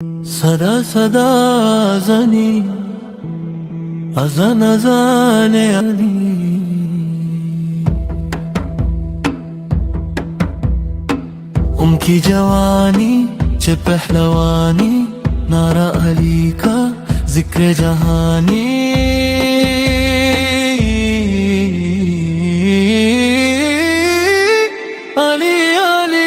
सदा सदा अज़ानी अज़ान अज़ाने अली उनकी जवानी चे पहलवानी नारा अली का जिक्र जहानी अली अली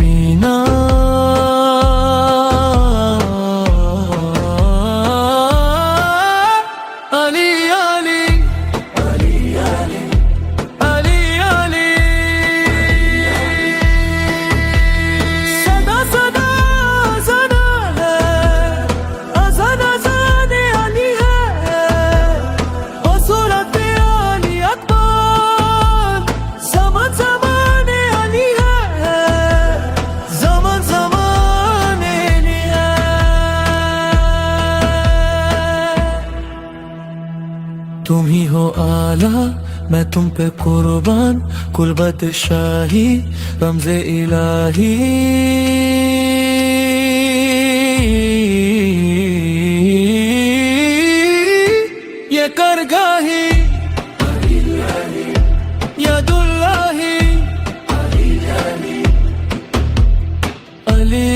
बीना अली अली अली अली अली अली सदा सदा अज़ाना है अज़ान अज़ाने अली है ओ सूरत अली अकबर ज़मान ज़माने अली है ज़मान ज़माने अली है तुम ही हो आला मैं तुम पे कुर्बान कुर्बत शाही रमज़े इलाही ये करगाही यदुल्लाही अली अली अली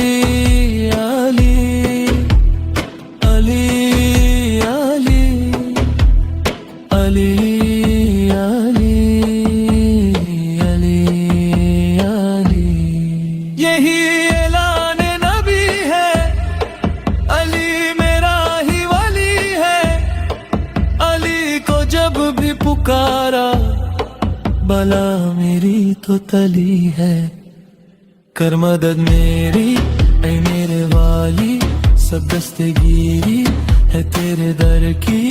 अली अली अली अली यही ऐलान नबी है अली मेरा ही वली है अली को जब भी पुकारा बला मेरी तो तली है कर मदद मेरी ऐ मेरे वाली सब दस्तगीरी है तेरे दर की